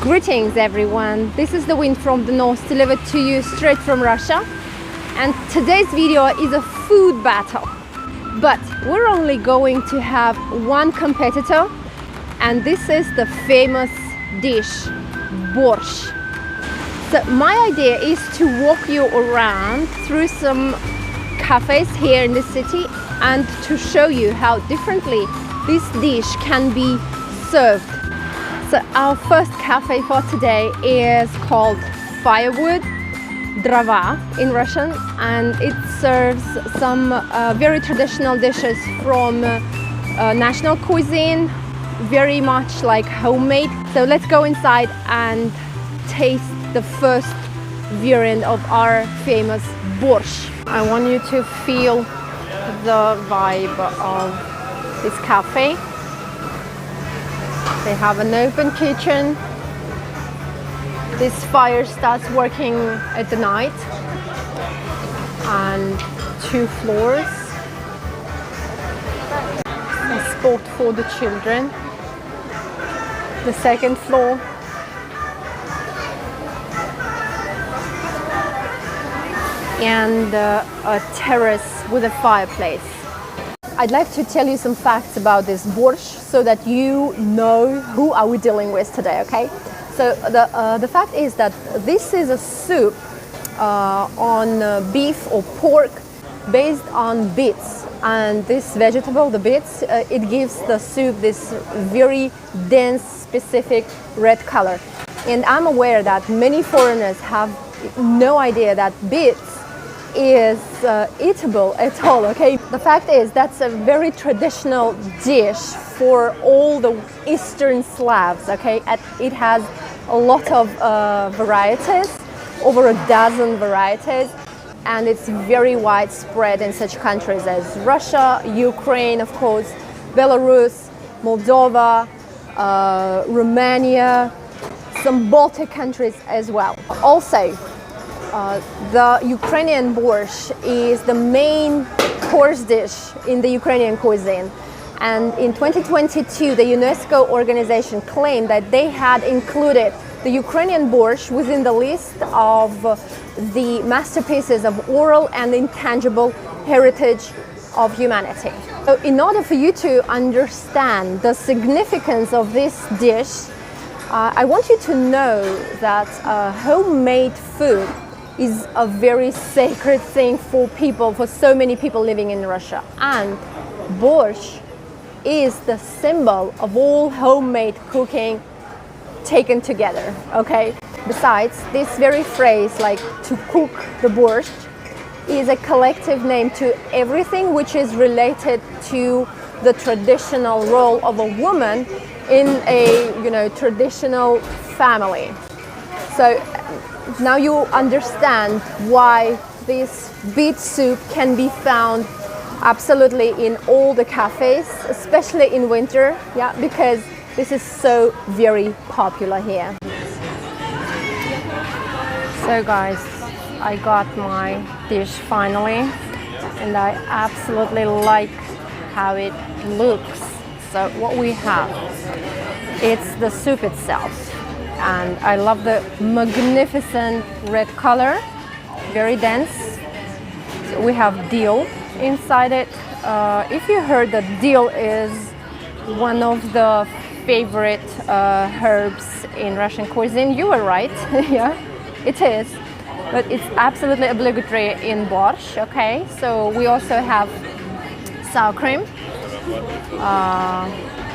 Greetings everyone, this is the wind from the north delivered to you straight from Russia, and today's video is a food battle. But we're only going to have one competitor, and this is the famous dish, Borscht. So my idea is to walk you around through some cafes here in the city and to show you how differently this dish can be served. So our first cafe for today is called Firewood, DROVA in Russian, and it serves some very traditional dishes from national cuisine, very much like homemade. So let's go inside and taste the first variant of our famous Borsch. I want you to feel the vibe of this cafe. They have an open kitchen. This fire starts working at the night, and 2 floors. A spot for the children. The second floor. And a terrace with a fireplace. I'd like to tell you some facts about this borscht so that you know who are we dealing with today, okay? So the fact is that this is a soup on beef or pork based on beets, and this vegetable, the beets, it gives the soup this very dense, specific red color. And I'm aware that many foreigners have no idea that beets is eatable at all, okay? The fact is that's a very traditional dish for all the Eastern Slavs, okay? It has a lot of varieties, over a dozen varieties, and it's very widespread in such countries as Russia, Ukraine, of course, Belarus, Moldova, Romania, some Baltic countries as well. Also, the Ukrainian borscht is the main course dish in the Ukrainian cuisine. And in 2022, the UNESCO organization claimed that they had included the Ukrainian borscht within the list of the masterpieces of oral and intangible heritage of humanity. So in order for you to understand the significance of this dish, I want you to know that homemade food is a very sacred thing for people, for so many people living in Russia. And borscht is the symbol of all homemade cooking taken together, okay? Besides, this very phrase, like to cook the borscht, is a collective name to everything which is related to the traditional role of a woman in a, traditional family. So now you understand why this beet soup can be found absolutely in all the cafes, especially in winter, yeah, because this is so very popular here. So guys, I got my dish finally, and I absolutely like how it looks. So what we have, it's the soup itself. And I love the magnificent red color, very dense. So we have dill inside it. If you heard that dill is one of the favorite herbs in Russian cuisine, you were right. Yeah, it is. But it's absolutely obligatory in borscht, okay? So we also have sour cream.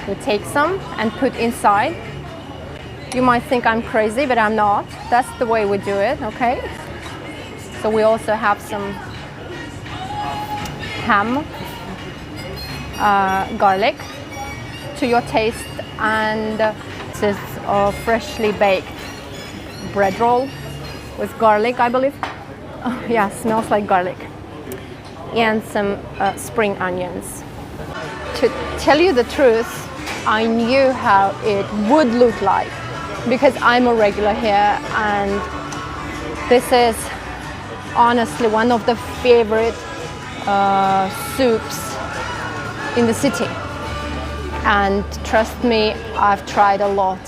We take some and put inside. You might think I'm crazy, but I'm not. That's the way we do it, okay? So we also have some ham, garlic to your taste, and this is a freshly baked bread roll with garlic, I believe. Oh, yeah, smells like garlic. And some spring onions. To tell you the truth, I knew how it would look like, because I'm a regular here, and this is honestly one of the favorite soups in the city. And trust me, I've tried a lot.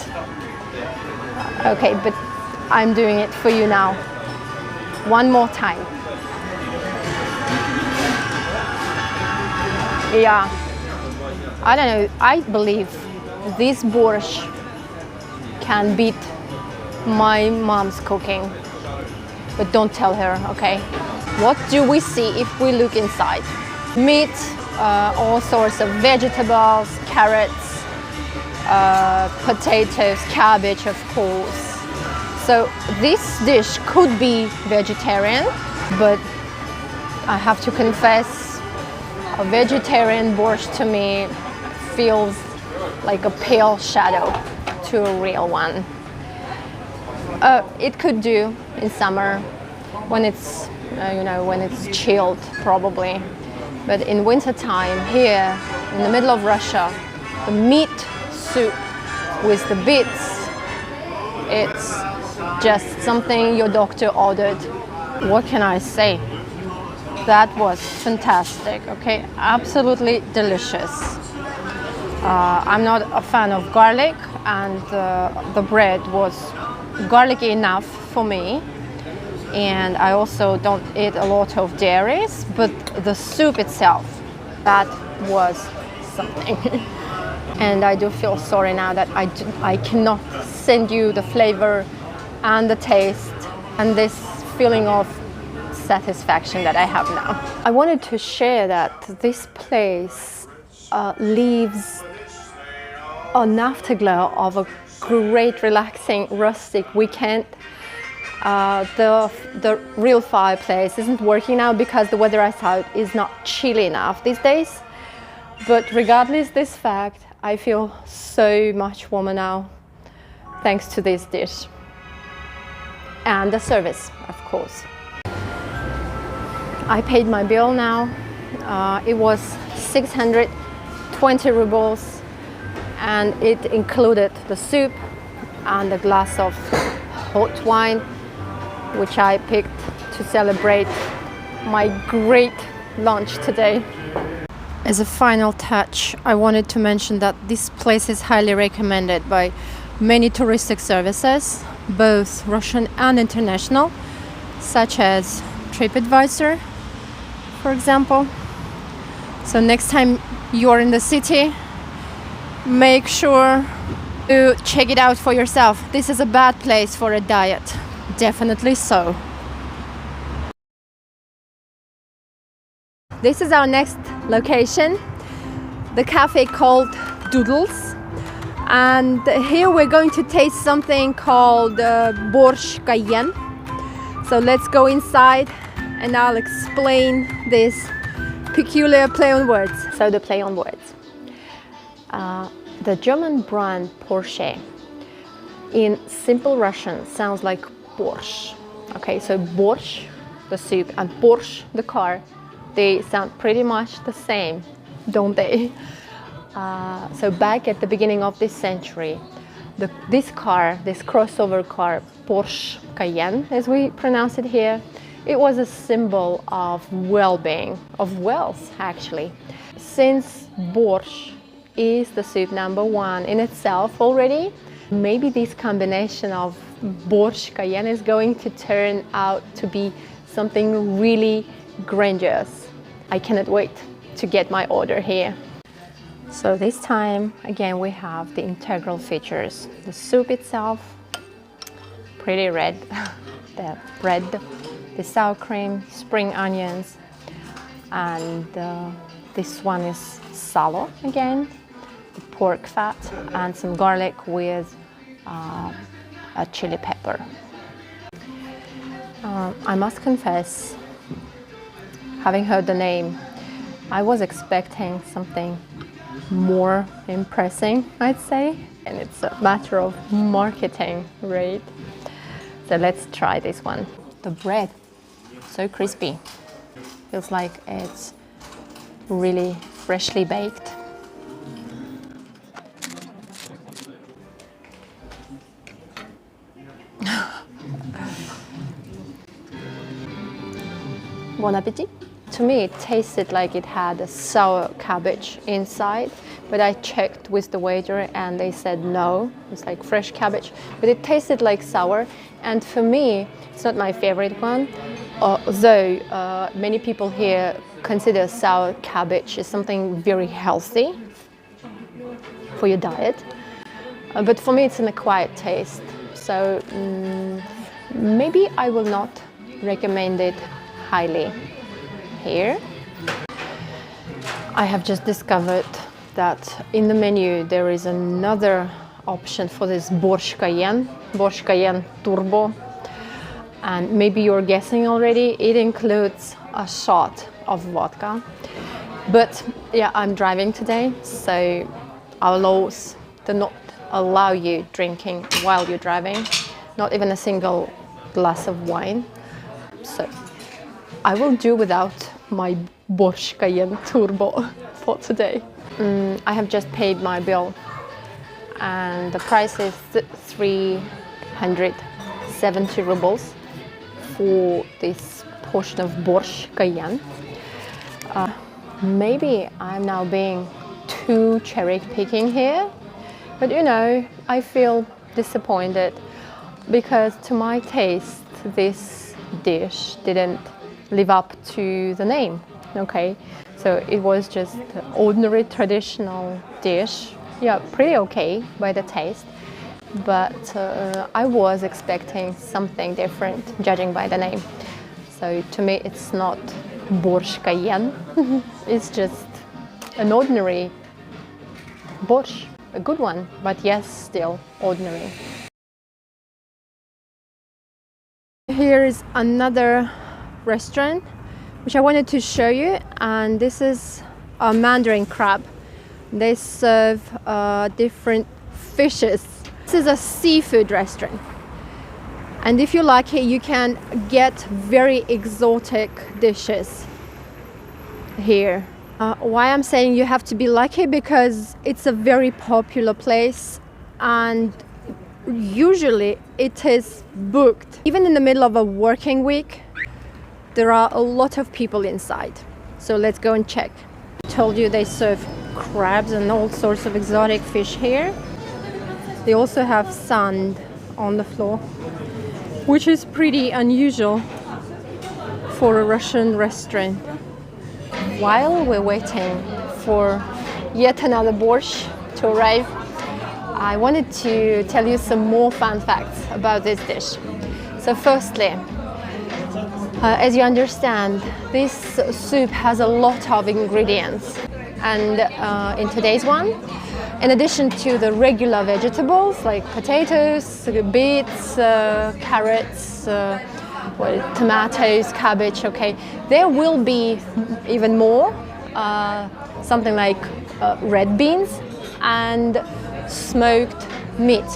Okay, but I'm doing it for you now. One more time. Yeah, I don't know, I believe this borscht can beat my mom's cooking, but don't tell her, okay? What do we see if we look inside? Meat, all sorts of vegetables, carrots, potatoes, cabbage, of course. So this dish could be vegetarian, but I have to confess, a vegetarian borscht to me feels like a pale shadow to a real one. It could do in summer when it's, when it's chilled probably. But in winter time here in the middle of Russia, the meat soup with the bits, it's just something your doctor ordered. What can I say? That was fantastic, okay? Absolutely delicious. I'm not a fan of garlic, and the bread was garlicky enough for me. And I also don't eat a lot of dairies, but the soup itself, that was something. And I do feel sorry now that I cannot send you the flavor and the taste and this feeling of satisfaction that I have now. I wanted to share that this place leaves an afterglow of a great relaxing rustic weekend. The real fireplace isn't working now because the weather outside is not chilly enough these days. But regardless of this fact, I feel so much warmer now thanks to this dish. And the service, of course. I paid my bill now. It was 620 rubles, and it included the soup and a glass of hot wine, which I picked to celebrate my great lunch today. As a final touch, I wanted to mention that this place is highly recommended by many touristic services, both Russian and international, such as TripAdvisor, for example. So next time you're in the city, make sure to check it out for yourself. This is a bad place for a diet. Definitely so. This is our next location, the cafe called DOODLES. And here we're going to taste something called Borscht cayenne. So let's go inside and I'll explain this peculiar play on words. So the play on words. The German brand Porsche in simple Russian sounds like Borsch. Okay, so Borsch, the soup, and Porsche, the car, they sound pretty much the same, don't they? So back at the beginning of this century, this crossover car, Porsche Cayenne, as we pronounce it here, it was a symbol of well-being, of wealth actually. Since Borsch is the soup #1 in itself already, maybe this combination of Borscht Cayenne is going to turn out to be something really grandiose. I cannot wait to get my order here. So this time, again, we have the integral features. The soup itself, pretty red. The bread, the sour cream, spring onions, and this one is salo again, the pork fat, and some garlic with a chili pepper. I must confess, having heard the name, I was expecting something more impressive, I'd say, and it's a matter of marketing, right? So let's try this one. The bread, so crispy, feels like it's really freshly baked. Bon appétit! To me, it tasted like it had a sour cabbage inside, but I checked with the waiter and they said no, it's like fresh cabbage, but it tasted like sour. And for me, it's not my favorite one, although many people here consider sour cabbage as something very healthy for your diet. But for me, it's an acquired taste. So maybe I will not recommend it highly here. I have just discovered that in the menu there is another option for this Borsch Cayenne Turbo. And maybe you're guessing already, it includes a shot of vodka. But yeah, I'm driving today, so our laws do not allow you drinking while you're driving, not even a single glass of wine. So I will do without my Borsch Cayenne Turbo for today. I have just paid my bill and the price is 370 rubles for this portion of Borsch Cayenne. Maybe I'm now being too cherry picking here, but you know, I feel disappointed because to my taste this dish didn't live up to the name. Okay, so it was just an ordinary traditional dish. Yeah, pretty okay by the taste, but I was expecting something different judging by the name. So to me it's not Borsch Cayenne, it's just an ordinary borscht, a good one, but yes, still ordinary. Here is another restaurant which I wanted to show you, and this is a Mandarin crab. They serve different fishes. This is a seafood restaurant, and if you're lucky you can get very exotic dishes here. Why I'm saying you have to be lucky, because it's a very popular place and usually it is booked. Even in the middle of a working week, there are a lot of people inside. So let's go and check. I told you they serve crabs and all sorts of exotic fish here. They also have sand on the floor, which is pretty unusual for a Russian restaurant. While we're waiting for yet another borscht to arrive, I wanted to tell you some more fun facts about this dish. So firstly, as you understand, this soup has a lot of ingredients, and in today's one, in addition to the regular vegetables like potatoes, beets, carrots, tomatoes, cabbage, okay, there will be even more, something like red beans and smoked meat.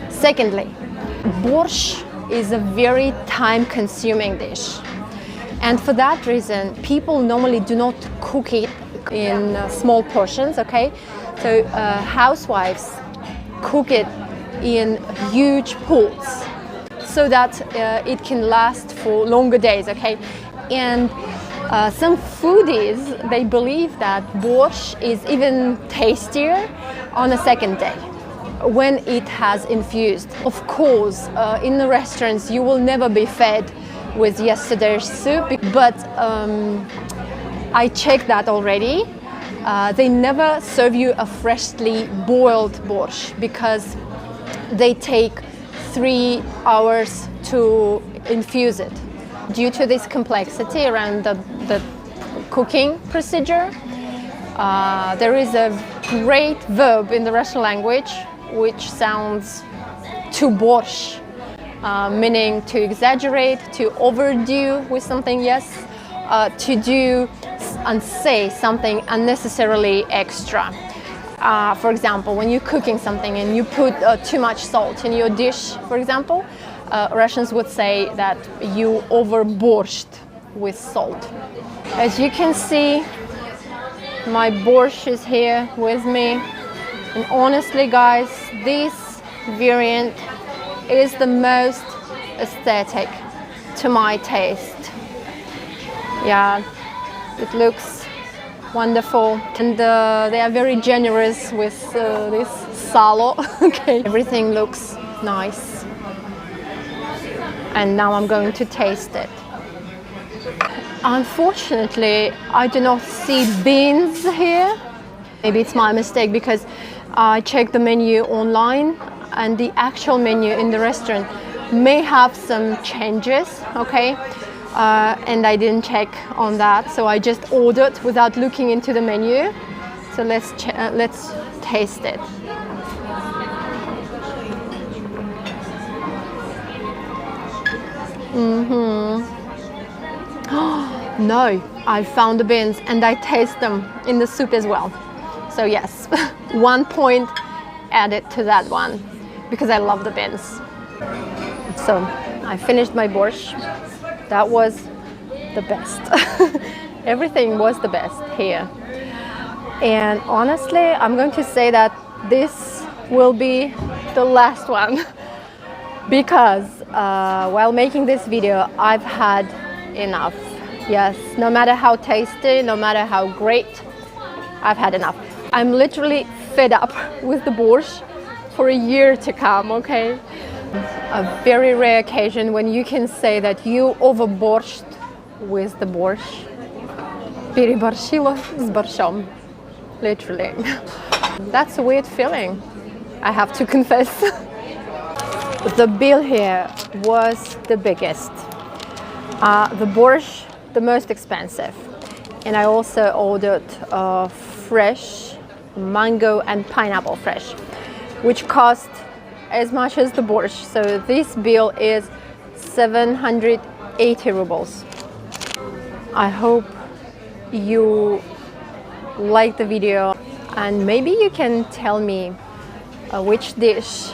Secondly, borscht is a very time-consuming dish, and for that reason people normally do not cook it in small portions, okay? So housewives cook it in huge pots so that it can last for longer days, okay? And some foodies, they believe that borscht is even tastier on the second day when it has infused. Of course, in the restaurants you will never be fed with yesterday's soup, but I checked that already. They never serve you a freshly boiled borscht because they take 3 hours to infuse it. Due to this complexity around the cooking procedure, there is a great verb in the Russian language which sounds to borscht, meaning to exaggerate, to overdo with something, yes, to do and say something unnecessarily extra. For example, when you're cooking something and you put too much salt in your dish, for example, Russians would say that you overborscht with salt. As you can see, my borscht is here with me, and honestly guys, this variant is the most aesthetic to my taste. Yeah, it looks wonderful, and they are very generous with this salo. Okay, everything looks nice, and now I'm going to taste it. Unfortunately, I do not see beans here. Maybe it's my mistake because I checked the menu online, and the actual menu in the restaurant may have some changes, okay? And I didn't check on that, so I just ordered without looking into the menu. So let's taste it. No, I found the beans and I taste them in the soup as well. So yes, 1 point added to that one because I love the beans. So I finished my borscht. That was the best. Everything was the best here. And honestly, I'm going to say that this will be the last one because while making this video, I've had enough. Yes, no matter how tasty, no matter how great, I've had enough. I'm literally fed up with the borscht for a year to come, okay? A very rare occasion when you can say that you overborscht with the borscht. Переборщила с борщом, literally. That's a weird feeling, I have to confess. The bill here was the biggest. The borscht, the most expensive. And I also ordered fresh mango and pineapple fresh, which cost as much as the borscht. So this bill is 780 rubles. I hope you like the video, and maybe you can tell me which dish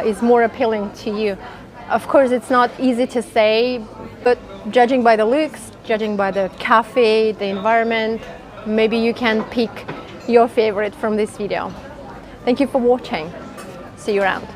is more appealing to you. Of course, it's not easy to say, but judging by the looks, judging by the cafe, the environment, maybe you can pick your favorite from this video. Thank you for watching. See you around.